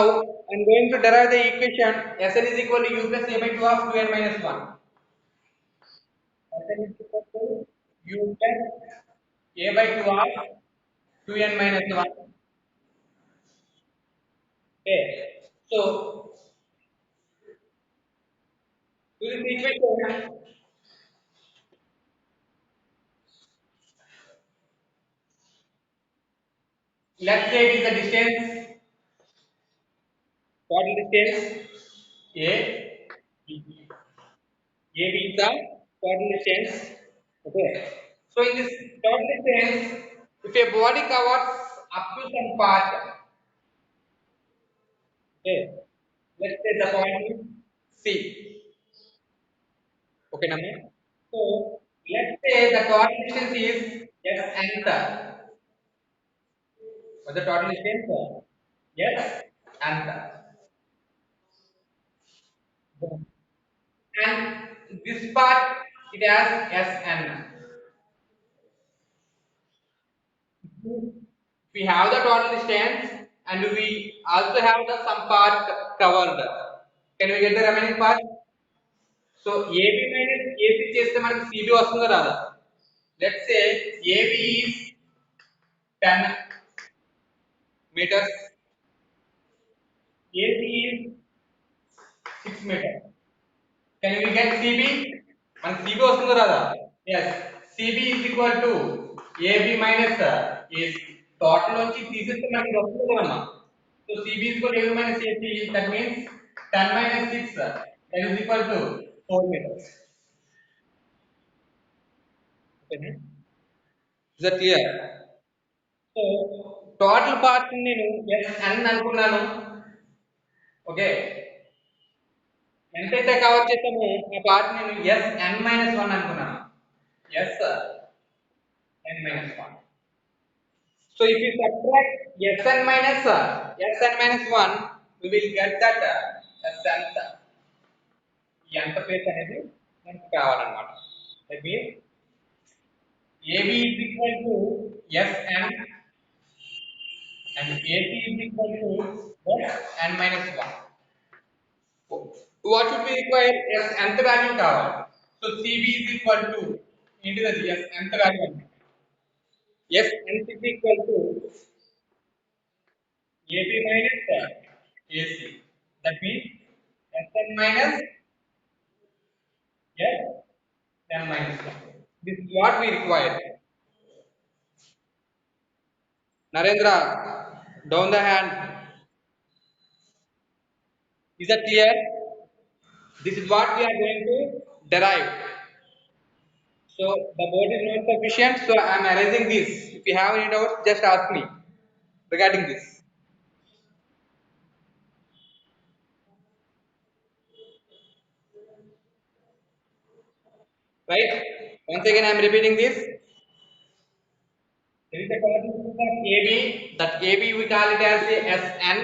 Now I'm going to derive the equation Sn is equal to u plus a by 2 of 2n minus 1. Sn is equal to u plus a by 2 of 2n minus 1. Okay. So to this equation, let's say it is the distance, total distance A, B. AB is the total distance. Okay. So in this total distance, if a body covers up to some part, okay, let's say the point is C. Okay, Naman. So let's say the total distance is yes and what the total distance? Yes and and this part it has S and we have the total distance and we also have the some part covered. Can we get the remaining part? So AB minus AC చేస్తే మనకి CB వస్తుందా రాదా? Let's say AB is 10 meters, AC is 6 meters. Can we get CB? మనకి CB వస్తుందా రాదా? Yes. CB is equal to AB minus AC. Total నుంచి తీసేస్తే మనకి వస్తుంది కదమ్మా. So CB is equal to AB minus AC. That means 10 minus 6 that is equal to 4 meters. Okay. Is that clear? So total part నేను S n అనుకున్నాను. Okay. ఎంతైతే cover చేసామో ఆ పార్ట్ నేను S n minus 1 అనుకున్నాను. S n minus 1. So if you subtract Sn minus 1, we will get that Snth. ఈ అంత place అనేది మనకు కావాలన్నమాట. That means AB is equal to Sn and AC is equal to Sn minus 1. What should we require? Nth value కావాలి. So CB is equal to into the nth value. Nth is equal to AB minus AC. That means Sn minus Sn minus 1. This is what we require. Narendra, down the hand. Is that clear? This is what we are going to derive. So the board is not sufficient, so I am erasing this. If you have any doubts, just ask me regarding this. Right? Once again, I am repeating this. There is a coordinate of AB. That AB we call it as a Sn.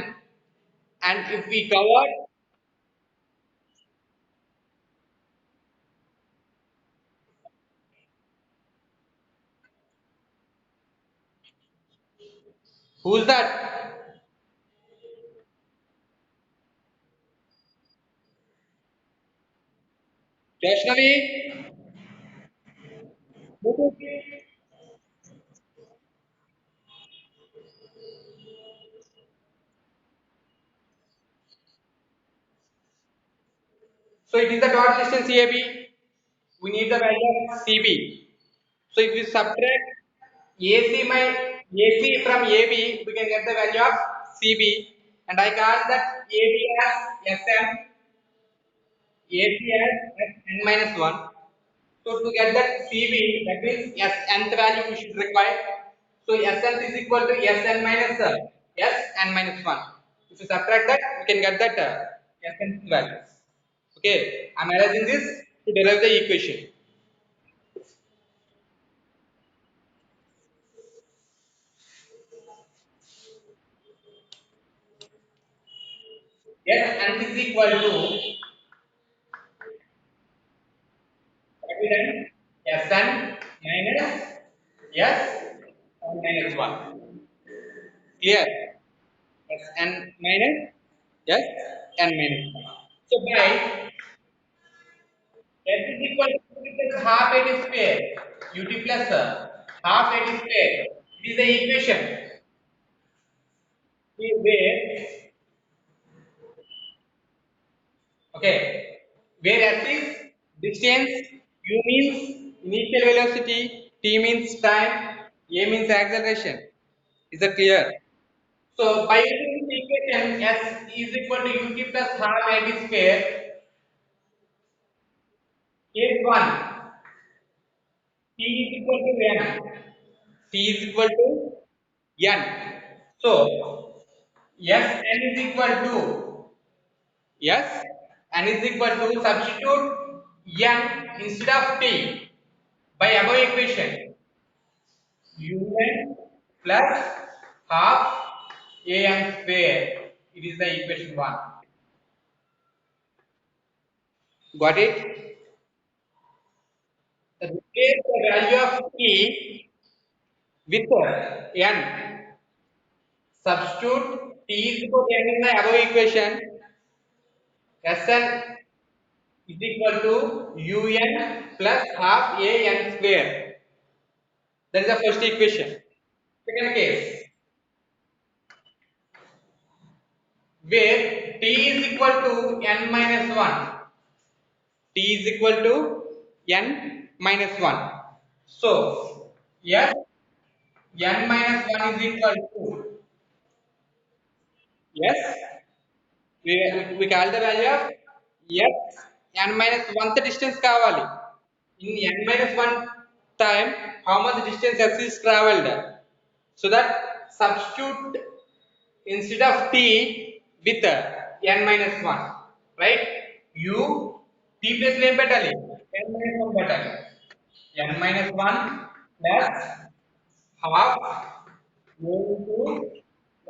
And if we cover, who's that? Vaishnavi? So it is the total distance AB. We need the value of CB. So if we subtract AC from AB, we can get the value of CB. And I call that AB as Sn, AC as Sn minus 1. So to get that CB, that means Snth value we should require. So Snth is equal to Sn minus Sn minus 1. If you subtract that, we can get that Snth value. Okay, I am arranging this to derive the equation. Sn is equal to what we done? Sn minus S minus 1. Clear? Sn minus Yes, n minus 1. So by s is equal to ut plus half at square, ut plus half at square. It is the equation where, okay, where s is distance, u means initial velocity, t means time, a means acceleration. Is that clear? So by using this equation, s is equal to ut plus half at square. Case 1, t is equal to n. T is equal to n. So yes, n is equal to, yes, n is equal to, substitute n instead of t by above equation, un plus half an square. It is the equation 1. Got it? Replace the value of t with n. Substitute t is equal to n in the above equation. Sn is equal to un plus half an square. That is the first equation. Second case, where t is equal to n minus 1. T is equal to n minus 1. So, yes, n minus 1 is equal to, yes, we call the value of yes, n minus 1th distance kavali. In n minus 1 time, how much distance s is traveled? So that substitute instead of t with n minus 1, right? U t place లో ఏం పెట్టాలి? n minus 1 పెట్టాలి. n minus 1 plus half a into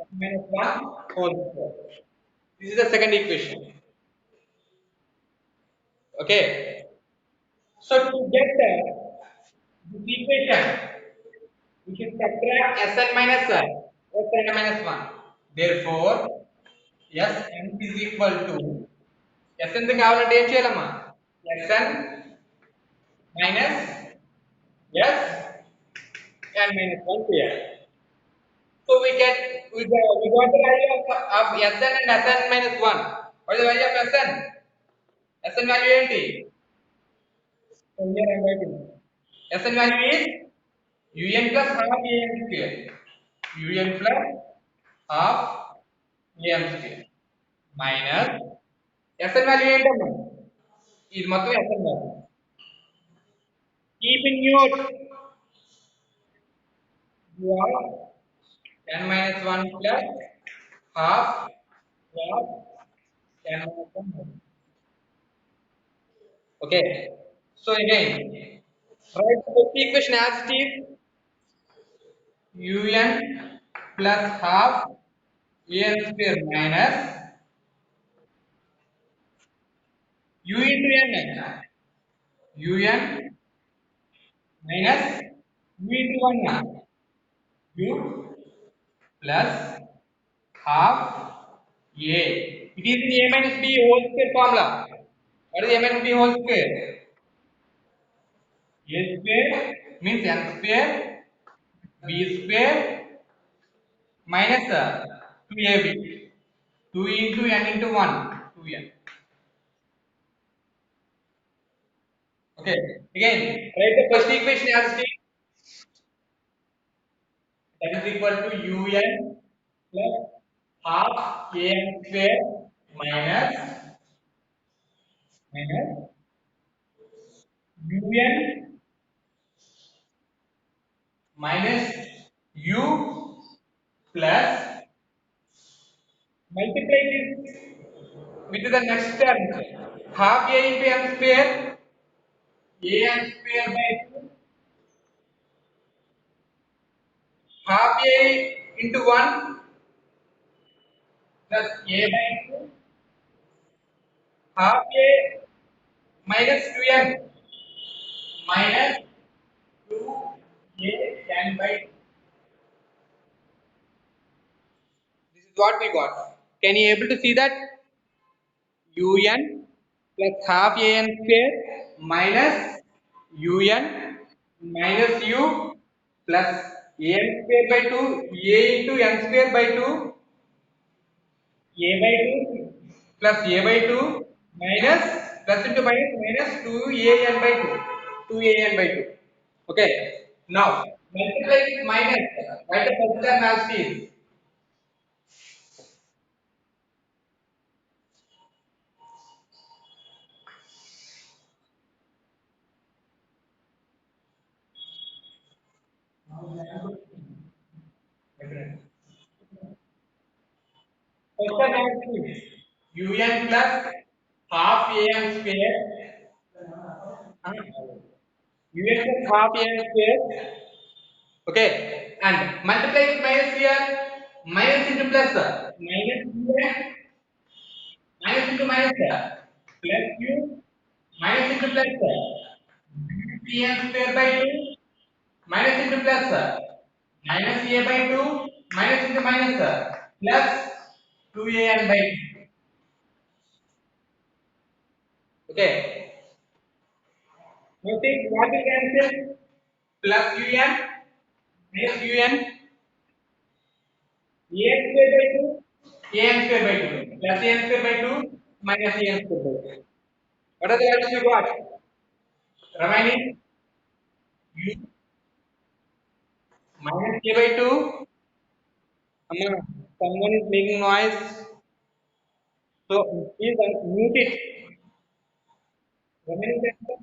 n minus 1 whole square. This is the second equation. Okay. So to get this equation, we should subtract Sn minus Sn minus 1. Therefore, Sn is equal to Sn the కావాలంటే ఏం చేయాలమ్మా? Sn minus Sn minus 1 చేయాలి. So we got the value of Sn and Sn minus 1. What is the value of Sn? Sn value ఏంటి? So here I am writing. Sn value is un plus half an square. Un plus half an square minus Sn value ఏంటమ్మా? ఇది మొత్తం Sn value. Keep in note, you have n minus 1 plus half of n minus 1. Okay. So again, write the equation as it is, un plus half an square minus u into n. Un minus u into 1. U plus half a. It is in a minus b whole square formula. What is a minus b whole square? A square means n square, b square minus 2ab. 2 into n into 1, 2n. Okay. Again, write the first equation as it is. That is equal to un plus half an square minus un minus u plus multiply this with the next term, half a into m square, an square by 2, half a into 1 plus a by 2, half a minus 2n minus 2a n by 2. This is what we got. Can you able to see that? un plus half an square minus un minus u plus an square by 2 a into n square by 2 a by 2 plus a by 2 minus plus into minus minus 2 an by 2 2 an by 2. Okay, now multiply with minus, write the first term as is. First term as is un plus half an square, un plus half an square. Okay, and multiply with minus here, minus into plus, minus un minus into minus, plus u minus into plus, pn square by 2 minus into plus, minus a by 2 minus into minus, plus 2an by 2. Okay, now take what we cancel, plus un minus un an square by 2 an square by 2 plus an square by 2 minus an square by 2. What are the values you got? Remaining u minus a by 2. Amma, someone is making noise. So please mute it. Remaining tensor.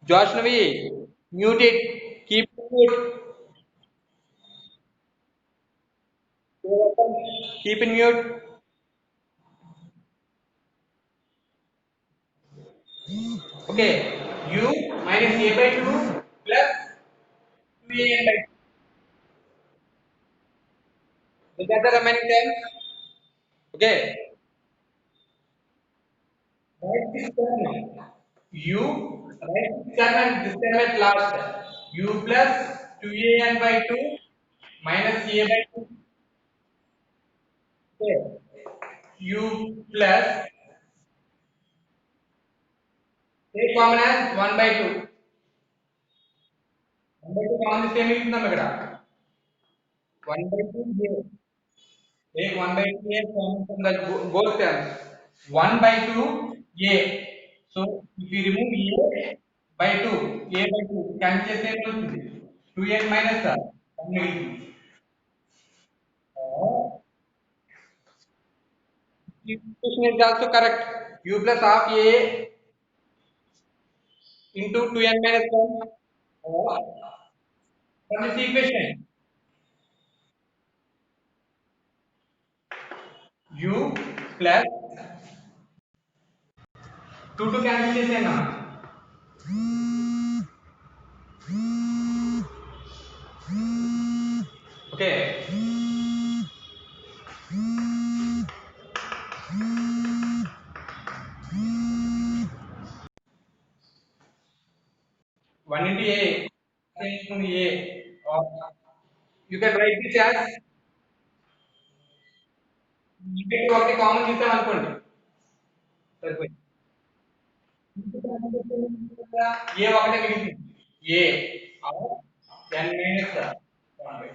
Josh Navi, mute it. Keep it mute. Keep in mute. Okay. U minus a by 2 plus 2an by 2. Is that the remaining term? Okay. Write this term. U, write this term and this term at last. U plus 2an by 2 minus a by 2. Okay. U plus, take common as 1 by 2. 1 by 2 common this time is number. 1 by 2 here. Take 1 by 2 a common from the both terms. 1 by 2 a. So if you remove a by 2, a by 2, cancel చేస్తే ఏమవుతుంది? 2a minus 1 మిగులుతుంది. Or this equation is also correct. U plus half a into 2n minus 1. Or from this equation, u plus 2 to cancel చేసేనా? Okay. 1 into a, into a, or you can write this as ఇంటికి ఒకటి common తీసాం అనుకోండి సరిపోయింది. ఏ ఒకటే మిగిలింది ఏ n minus 1 by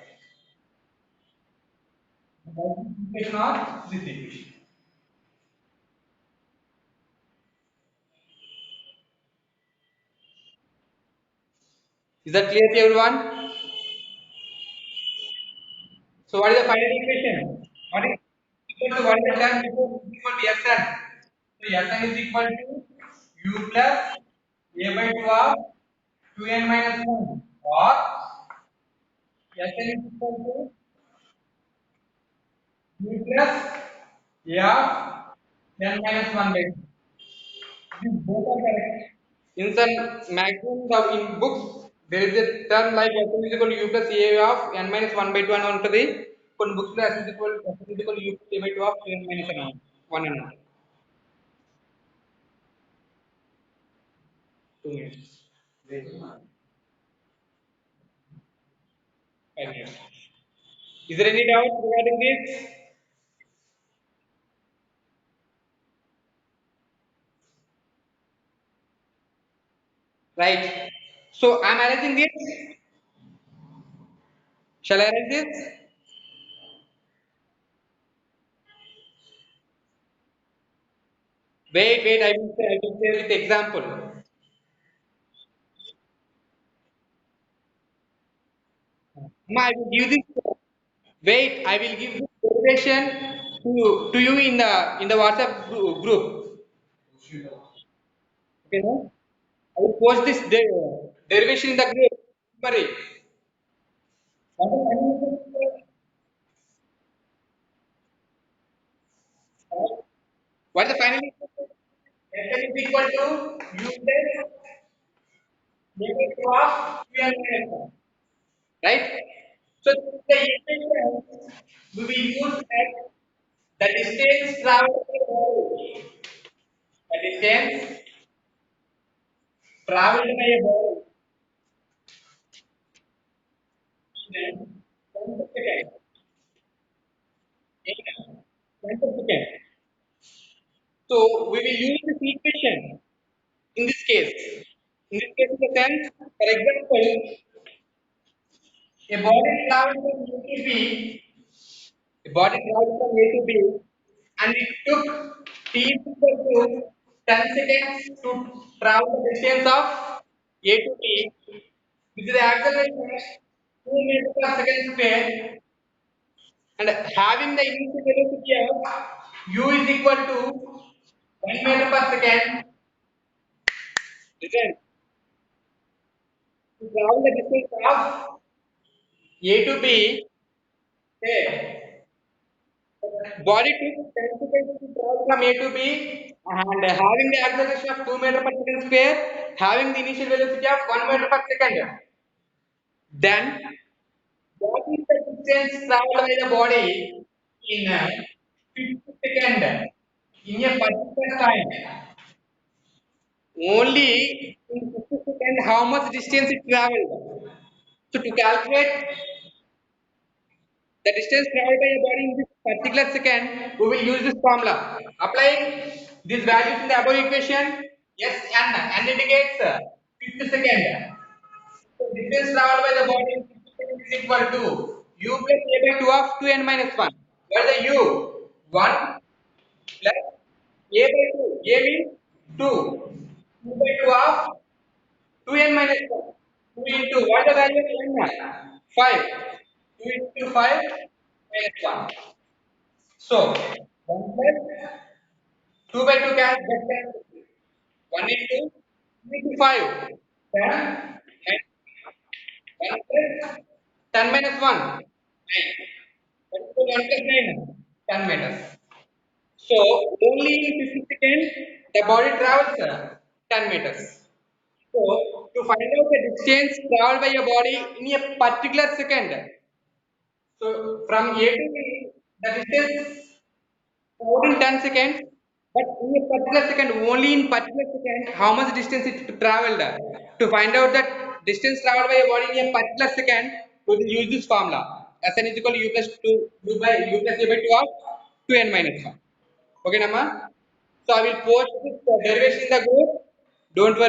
equation or this equation. Is that clear to everyone? So what is the final equation? What is equal to what is the term before is equal to Sn? So Sn is equal to u plus a by 2 of 2n minus 1 or Sn is equal to u plus a of n minus 1 by 2. These both are correct. In some maximum of in books, there is a term like Sn is equal to u plus a of n minus 1 by 2 అని ఉంటుంది. కొన్ని books లో Sn is equal to u plus a by 2 of n minus 1 అని ఉంటుంది. 2 minutes. 5 minutes. Is there any doubt regarding this? Right. So I'm arranging this. Shall I arrange this? Wait. I will say with example. Ma, I will give this. Wait, I will give this derivation to you in the WhatsApp group. Okay, no? I will post this derivation in the group. Don't worry. What the final equation? Fn is equal to u plus negative of q and minus 1. Right? So the equation we will use as the distance traveled by the body. The distance traveled by a body in 10 seconds. In 10 seconds. So we will use this equation in this case. In this case, in the sense, for example, a body traveled from A to B, a body traveled from A to B, and it took t equal to 10 seconds to travel the distance of A to B, which is the acceleration of 2 meters per second square, and having the initial velocity of u is equal to 1 meter per second, listen, to travel the distance of A to B, say, body took 10 seconds to travel from A to B and having the acceleration of 2 meter per second square, having the initial velocity of 1 meter per second. Then, what is the distance traveled by the body in 50 seconds in a particular time? Only in 50 seconds, how much distance it traveled. So, to calculate the distance traveled by a body in this particular second, we will use this formula. Applying these values in the above equation, yes, n indicates 50 second. So distance traveled by the body in 50 seconds is equal to u plus a by 2 of 2n minus 1. Where the u? 1 plus a by 2. A means 2. 2 by 2 of 2n minus 1. 2 into what the value of n? 5. 2 into 5 minus 1. So, 1 plus 2 by 2 can get 10. 1 into 2 into 5. 10. And 1 plus 10 minus 1. 9. 1 plus 1 plus 9. 10 meters. So, only in 50 seconds, the body travels 10 meters. So, to find out the distance traveled by a body in a particular second, so from A to B, the distance traveled in 10 seconds, but in a particular second, only in particular second, how much distance it traveled. To find out that distance traveled by a body in a particular second, we will use this formula. Sn is equal to u plus 2 u plus a by 2 of 2n minus 1. Okay, Nama? So I will post this derivation in the group. Don't worry.